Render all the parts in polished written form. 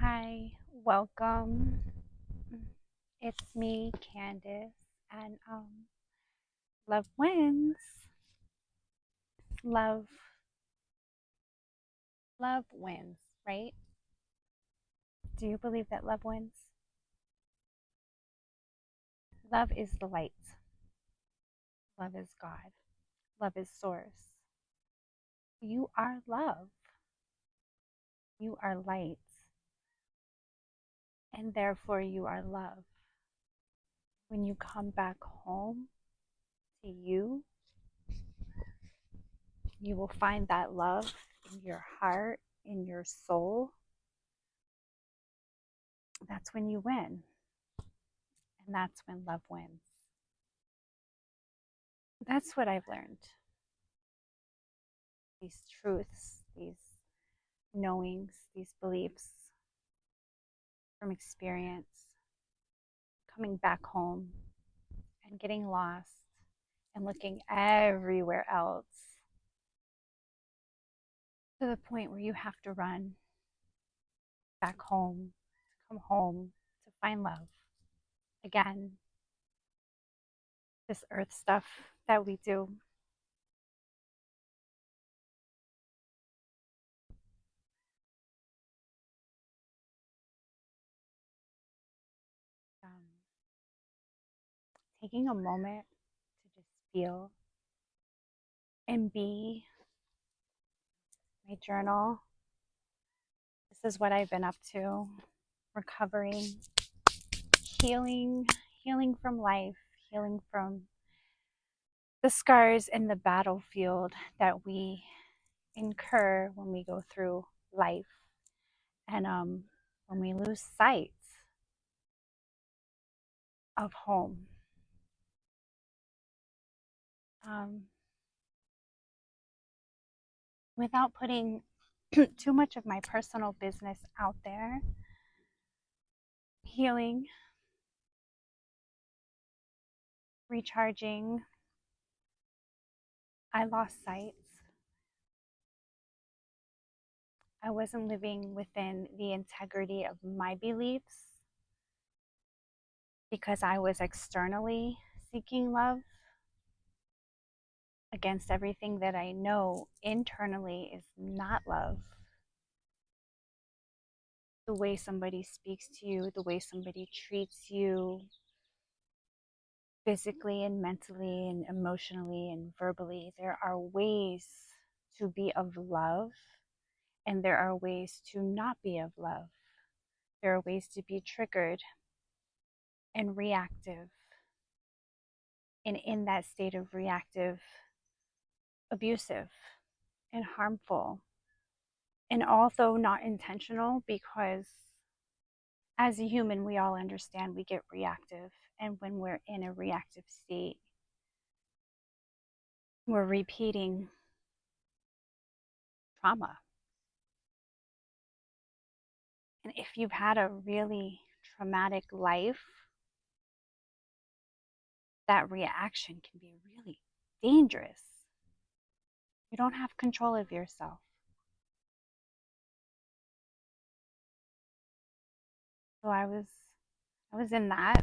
Hi, welcome. It's me, Candice, and love wins. Love, love wins, right? Do you believe that love wins? Love is the light. Love is God. Love is source. You are love. You are light, and therefore you are love. When you come back home to you, you will find that love in your heart, in your soul. That's when you win. And that's when love wins. That's what I've learned. These truths, these knowings, these beliefs from experience, coming back home and getting lost and looking everywhere else to the point where you have to run back home, to come home, to find love. Again, this earth stuff that we do. Um, Taking a moment to just feel and be. My journal. This is what I've been up to. Recovering, healing, healing from life, healing from the scars in the battlefield that we incur when we go through life, and when we lose sight of home. Um, Without putting too much of my personal business out there, healing, recharging, I lost sight. I wasn't living within the integrity of my beliefs because I was externally seeking love against everything that I know internally is not love. The way somebody speaks to you, the way somebody treats you physically and mentally and emotionally and verbally, there are ways to be of love and there are ways to not be of love. There are ways to be triggered and reactive. And in that state of reactive, abusive and harmful. And although not intentional, because as a human, we all understand we get reactive. And when we're in a reactive state, we're repeating trauma. And if you've had a really traumatic life, that reaction can be really dangerous. You don't have control of yourself. So I was in that.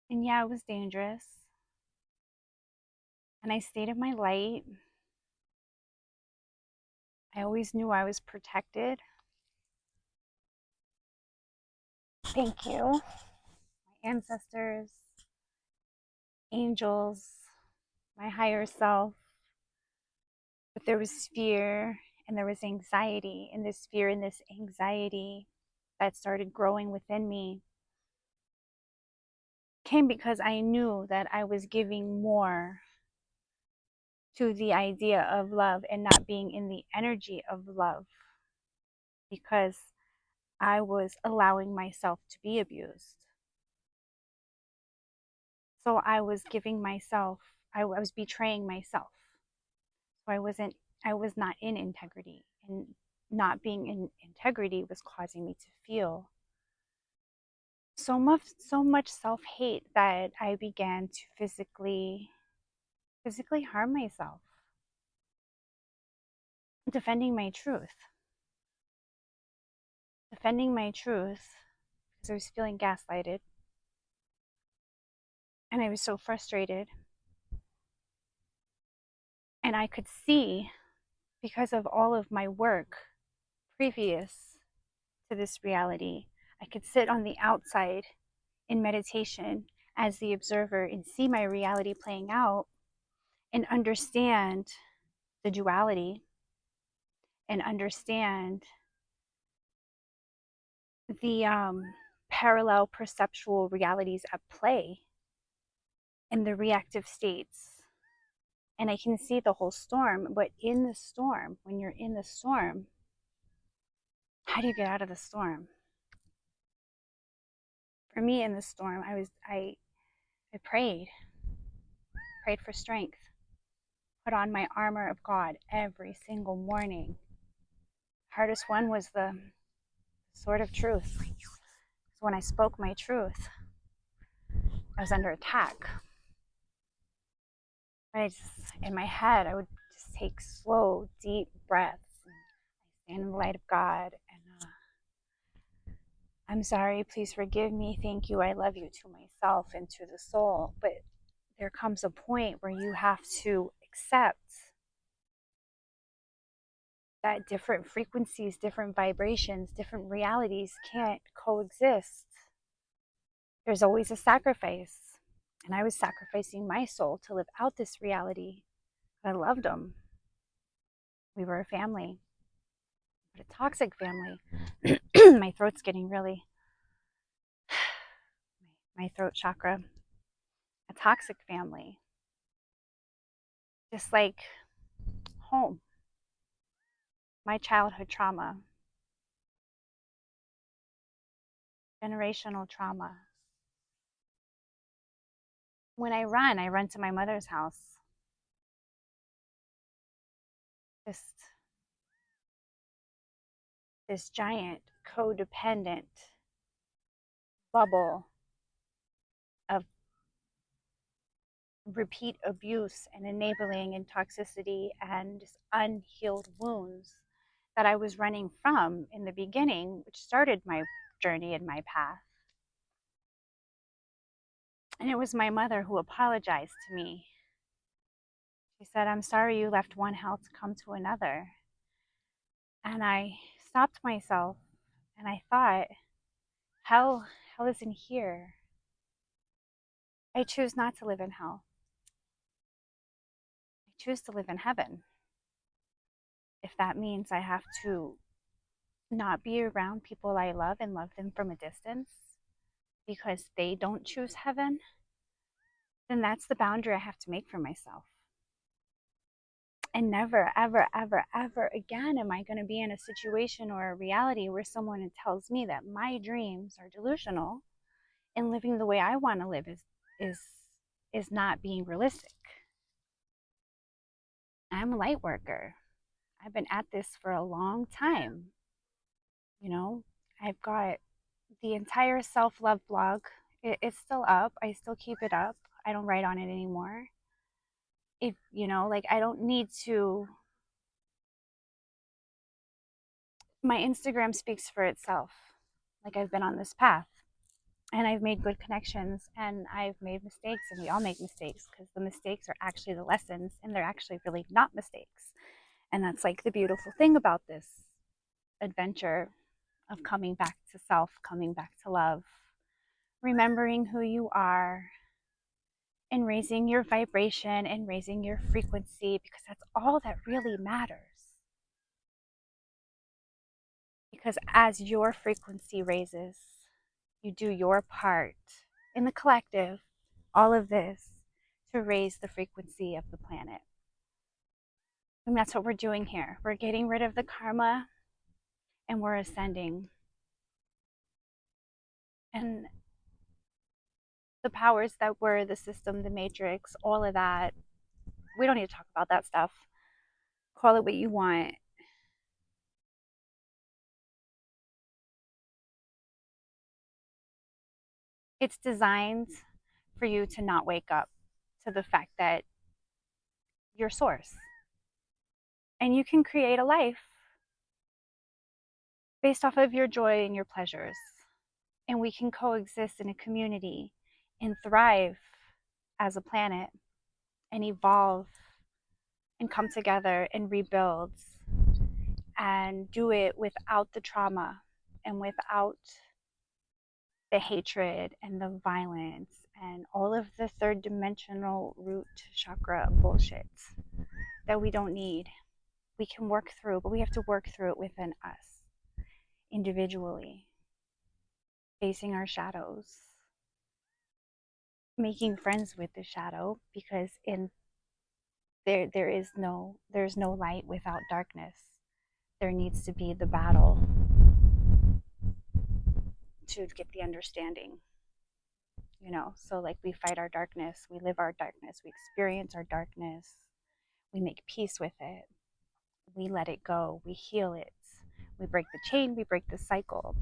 And yeah, it was dangerous. And I stayed in my light. I always knew I was protected. Thank you. My ancestors, angels, my higher self. But there was fear and there was anxiety, and this fear and this anxiety that started growing within me came because I knew that I was giving more to the idea of love and not being in the energy of love because I was allowing myself to be abused. So I was giving myself, I was betraying myself. So I was not in integrity, and not being in integrity was causing me to feel so much self-hate that I began to physically harm myself, defending my truth. defending my truth because I was feeling gaslighted and I was so frustrated. And I could see, because of all of my work previous to this reality, I could sit on the outside in meditation as the observer and see my reality playing out and understand the duality and understand the parallel perceptual realities at play in the reactive states. And I can see the whole storm, but in the storm, when you're in the storm, how do you get out of the storm? For me, in the storm, I prayed for strength, put on my armor of God every single morning. Hardest one was the sword of truth. So when I spoke my truth, I was under attack. In my head, I would just take slow, deep breaths and stand in the light of God. And I'm sorry, please forgive me, thank you, I love you, to myself and to the soul. But there comes a point where you have to accept that different frequencies, different vibrations, different realities can't coexist. There's always a sacrifice. And I was sacrificing my soul to live out this reality. I loved them. We were a family, but a toxic family. My throat's getting really, my throat chakra. A toxic family. Just like home. My childhood trauma. Generational trauma. When I run to my mother's house. Just this giant codependent bubble of repeat abuse and enabling and toxicity and just unhealed wounds that I was running from in the beginning, which started my journey and my path. And it was my mother who apologized to me. She said, "I'm sorry you left one hell to come to another." And I stopped myself and I thought, hell isn't here. I choose not to live in hell. I choose to live in heaven. If that means I have to not be around people I love and love them from a distance because they don't choose heaven, then that's the boundary I have to make for myself. And never, ever, ever, ever again am I going to be in a situation or a reality where someone tells me that my dreams are delusional and living the way I want to live is not being realistic. I'm a light worker. I've been at this for a long time. You know, I've got the entire self-love blog. It's still up. I still keep it up. I don't write on it anymore. If, you know, like I don't need to. My Instagram speaks for itself. Like I've been on this path and I've made good connections and I've made mistakes, and we all make mistakes because the mistakes are actually the lessons and they're actually really not mistakes. And that's like the beautiful thing about this adventure of coming back to self, coming back to love, remembering who you are, and raising your vibration and raising your frequency, because that's all that really matters. Because as your frequency raises, you do your part in the collective, all of this, to raise the frequency of the planet. And that's what we're doing here. We're getting rid of the karma and we're ascending. And the powers that were the system, the matrix, all of that, we don't need to talk about that stuff. Call it what you want. It's designed for you to not wake up to the fact that you're source. And you can create a life based off of your joy and your pleasures. And we can coexist in a community and thrive as a planet and evolve and come together and rebuild and do it without the trauma and without the hatred and the violence and all of the third dimensional root chakra bullshit that we don't need. We can work through, but we have to work through it within us individually, facing our shadows, making friends with the shadow, because in there's no light without darkness. There needs to be the battle to get the understanding, you know. So like we fight our darkness, we live our darkness, we experience our darkness, we make peace with it, we let it go, we heal it, we break the chain, we break the cycle,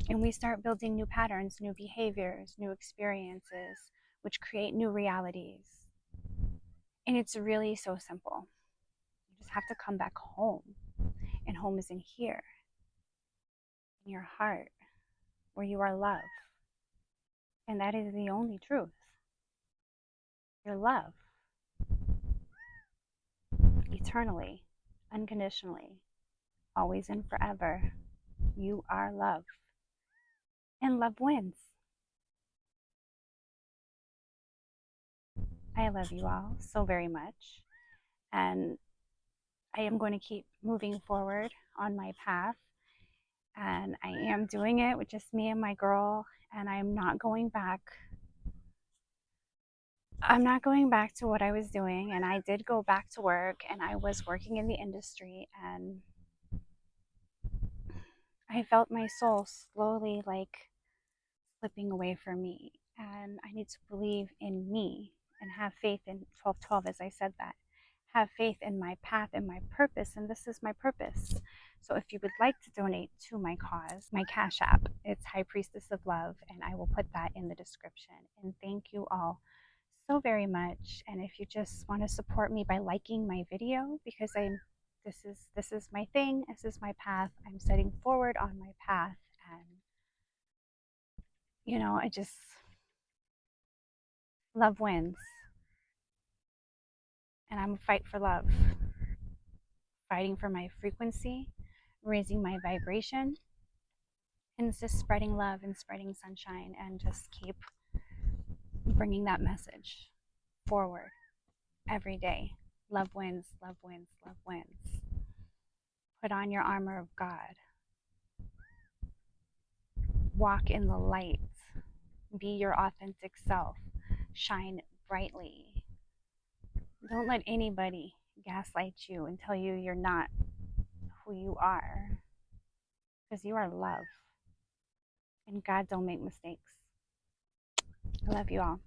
and we start building new patterns, new behaviors, new experiences, which create new realities. And it's really so simple. You just have to come back home, and home is in here, in your heart, where you are love. And that is the only truth. You're love, eternally, unconditionally, always and forever. You are love, and love wins. I love you all so very much, and I am going to keep moving forward on my path, and I am doing it with just me and my girl, and I'm not going back. I'm not going back to what I was doing, and I did go back to work, and I was working in the industry, and I felt my soul slowly like slipping away from me, and I need to believe in me and have faith in 1212, as I said that. Have faith in my path and my purpose, and this is my purpose. So if you would like to donate to my cause, my Cash App, it's High Priestess of Love, and I will put that in the description. And thank you all so very much. And if you just want to support me by liking my video, because this is my thing, this is my path. I'm setting forward on my path, and you know, I just love wins, and I'm a fight for love, fighting for my frequency, raising my vibration, and it's just spreading love and spreading sunshine, and just keep bringing that message forward every day. Love wins, love wins, love wins. Put on your armor of God. Walk in the light. Be your authentic self. Shine brightly. Don't let anybody gaslight you and tell you you're not who you are, because you are love, and God don't make mistakes. I love you all.